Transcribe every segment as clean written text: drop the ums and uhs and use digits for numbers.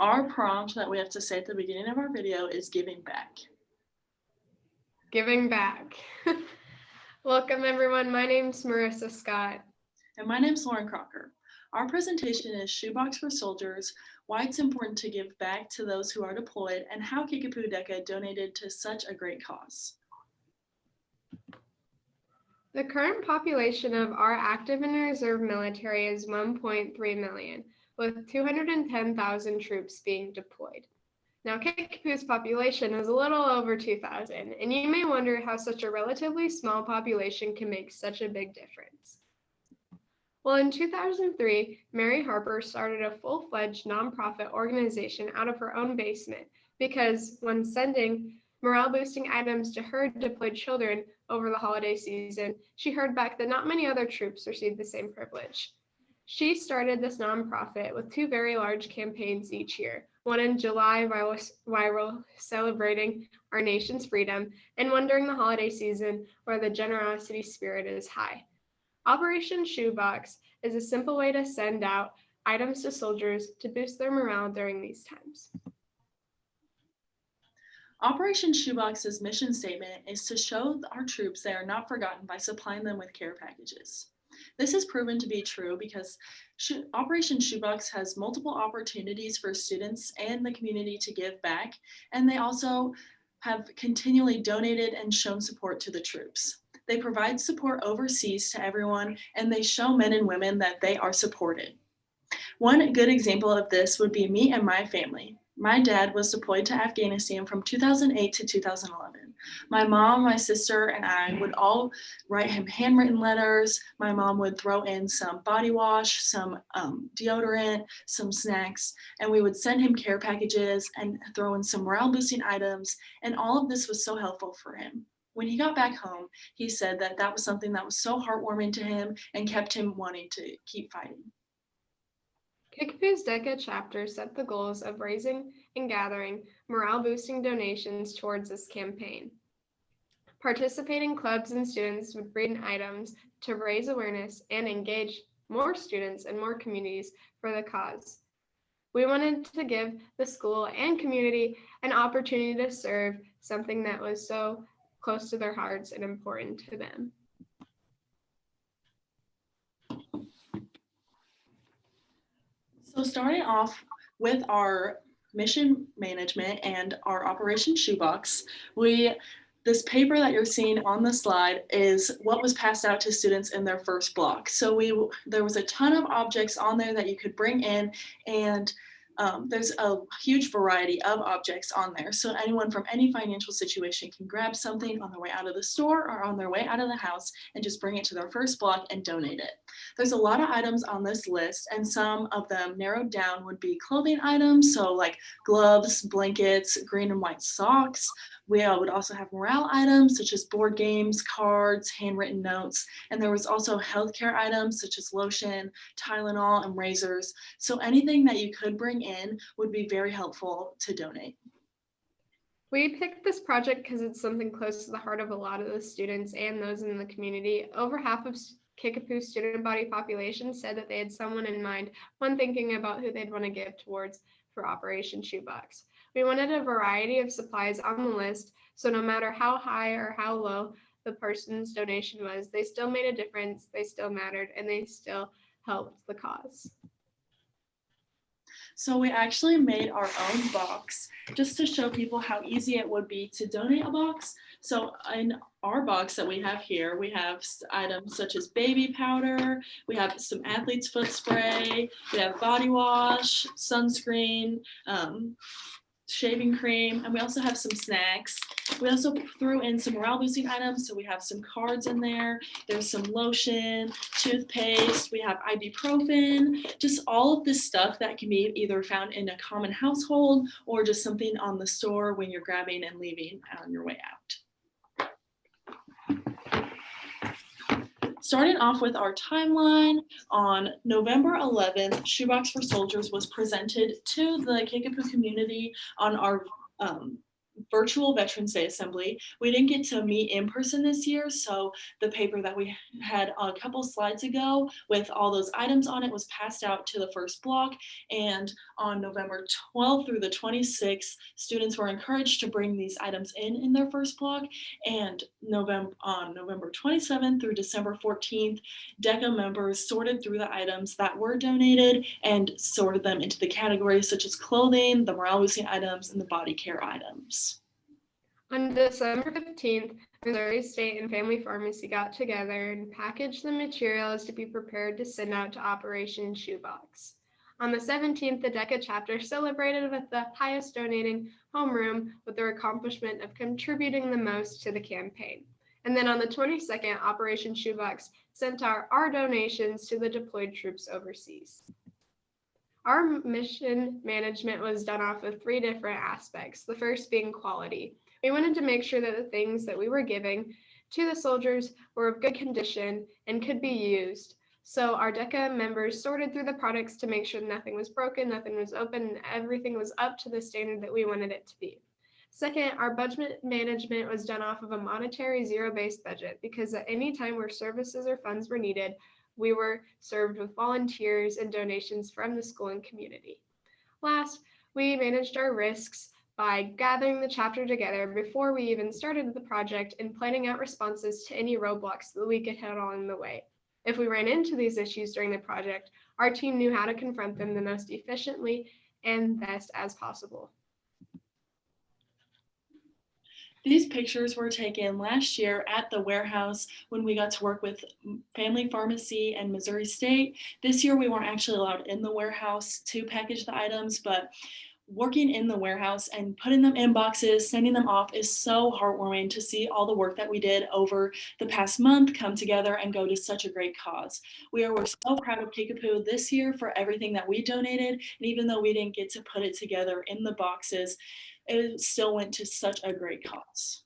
Our prompt that we have to say at the beginning of our video is giving back. Giving back. Welcome everyone, my name's Marissa Scott. And my name's Lauren Crocker. Our presentation is Shoebox for Soldiers, why it's important to give back to those who are deployed, and how Kickapoo DECA donated to such a great cause. The current population of our active and reserve military is 1.3 million, with 210,000 troops being deployed. Now, Kickapoo's population is a little over 2,000, and you may wonder how such a relatively small population can make such a big difference. Well, in 2003, Mary Harper started a full-fledged nonprofit organization out of her own basement because when sending morale-boosting items to her deployed children over the holiday season, she heard back that not many other troops received the same privilege. She started this nonprofit with two very large campaigns each year, one in July viral celebrating our nation's freedom, and one during the holiday season where the generosity spirit is high. Operation Shoebox is a simple way to send out items to soldiers to boost their morale during these times. Operation Shoebox's mission statement is to show our troops they are not forgotten by supplying them with care packages. This has proven to be true because Operation Shoebox has multiple opportunities for students and the community to give back, and they also have continually donated and shown support to the troops. They provide support overseas to everyone, and they show men and women that they are supported. One good example of this would be me and my family. My dad was deployed to Afghanistan from 2008 to 2011. My mom, my sister, and I would all write him handwritten letters. My mom would throw in some body wash, some deodorant, some snacks, and we would send him care packages and throw in some morale boosting items. And all of this was so helpful for him. When he got back home, he said that that was something that was so heartwarming to him and kept him wanting to keep fighting. Kickapoo's DECA chapter set the goals of raising and gathering morale-boosting donations towards this campaign. Participating clubs and students would bring items to raise awareness and engage more students and more communities for the cause. We wanted to give the school and community an opportunity to serve something that was so close to their hearts and important to them. So starting off with our mission management and our Operation Shoebox, this paper that you're seeing on the slide is what was passed out to students in their first block. So there was a ton of objects on there that you could bring in, and there's a huge variety of objects on there. So anyone from any financial situation can grab something on their way out of the store or on their way out of the house and just bring it to their first block and donate it. There's a lot of items on this list, and some of them narrowed down would be clothing items. So like gloves, blankets, green and white socks. We would also have morale items such as board games, cards, handwritten notes, and there was also healthcare items such as lotion, Tylenol, and razors. So anything that you could bring in would be very helpful to donate. We picked this project because it's something close to the heart of a lot of the students and those in the community. Over half of Kickapoo's student body population said that they had someone in mind when thinking about who they'd want to give towards for Operation Shoebox. We wanted a variety of supplies on the list, so no matter how high or how low the person's donation was, they still made a difference, they still mattered, and they still helped the cause. So we actually made our own box just to show people how easy it would be to donate a box. So in our box that we have here, we have items such as baby powder, we have some athlete's foot spray, we have body wash, sunscreen, shaving cream, and we also have some snacks. We also threw in some morale boosting items, so we have some cards in there. There's some lotion, toothpaste, we have ibuprofen, just all of this stuff that can be either found in a common household or just something on the store when you're grabbing and leaving on your way out. Starting off with our timeline, on November 11th, Shoebox for Soldiers was presented to the Kickapoo community on our virtual Veterans Day assembly. We didn't get to meet in person this year, so the paper that we had a couple slides ago with all those items on it was passed out to the first block. And on November 12th through the 26th, students were encouraged to bring these items in their first block. And on November 27th through December 14th, DECA members sorted through the items that were donated and sorted them into the categories such as clothing, the morale boosting items, and the body care items. On December 15th, Missouri State and Family Pharmacy got together and packaged the materials to be prepared to send out to Operation Shoebox. On the 17th, the DECA chapter celebrated with the highest donating homeroom with their accomplishment of contributing the most to the campaign. And then on the 22nd, Operation Shoebox sent out our donations to the deployed troops overseas. Our mission management was done off of 3 different aspects, the first being quality. We wanted to make sure that the things that we were giving to the soldiers were of good condition and could be used. So our DECA members sorted through the products to make sure nothing was broken, nothing was open, and everything was up to the standard that we wanted it to be. Second, our budget management was done off of a monetary zero-based budget because at any time where services or funds were needed, we were served with volunteers and donations from the school and community. Last, we managed our risks by gathering the chapter together before we even started the project and planning out responses to any roadblocks that we could hit along the way. If we ran into these issues during the project, our team knew how to confront them the most efficiently and best as possible. These pictures were taken last year at the warehouse when we got to work with Family Pharmacy and Missouri State. This year we weren't actually allowed in the warehouse to package the items, but working in the warehouse and putting them in boxes, sending them off is so heartwarming to see all the work that we did over the past month come together and go to such a great cause. We're so proud of Kickapoo this year for everything that we donated. And even though we didn't get to put it together in the boxes, it still went to such a great cause.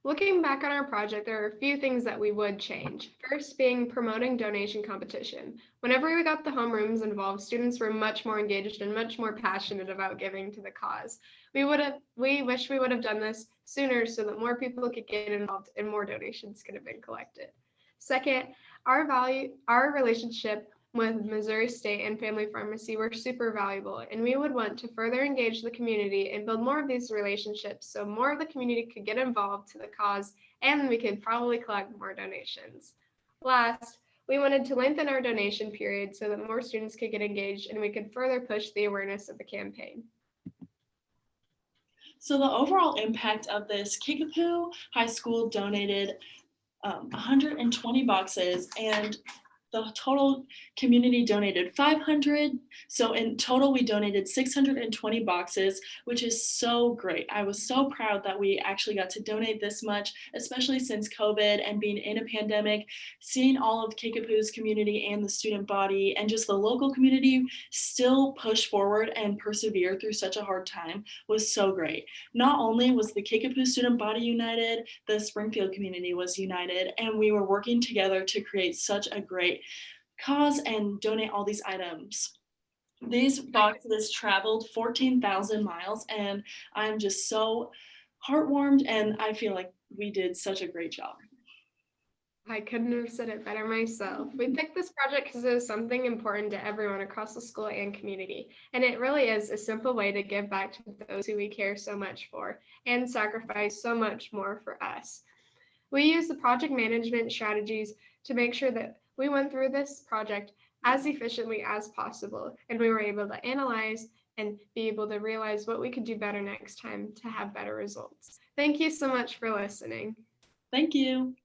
Looking back on our project, there are a few things that we would change. First being promoting donation competition. Whenever we got the homerooms involved, students were much more engaged and much more passionate about giving to the cause. We wish we would have done this sooner so that more people could get involved and more donations could have been collected. Second, our relationship with Missouri State and Family Pharmacy were super valuable, and we would want to further engage the community and build more of these relationships so more of the community could get involved to the cause and we could probably collect more donations. Last, we wanted to lengthen our donation period so that more students could get engaged and we could further push the awareness of the campaign. So the overall impact of this, Kickapoo High School donated 120 boxes, and the total community donated 500. So in total, we donated 620 boxes, which is so great. I was so proud that we actually got to donate this much, especially since COVID and being in a pandemic. Seeing all of Kickapoo's community and the student body and just the local community still push forward and persevere through such a hard time was so great. Not only was the Kickapoo student body united, the Springfield community was united, and we were working together to create such a great cause and donate all these items. These boxes traveled 14,000 miles, and I'm just so heartwarmed, and I feel like we did such a great job. I couldn't have said it better myself. We picked this project because it was something important to everyone across the school and community. And it really is a simple way to give back to those who we care so much for and sacrifice so much more for us. We use the project management strategies to make sure that we went through this project as efficiently as possible, and we were able to analyze and be able to realize what we could do better next time to have better results. Thank you so much for listening. Thank you.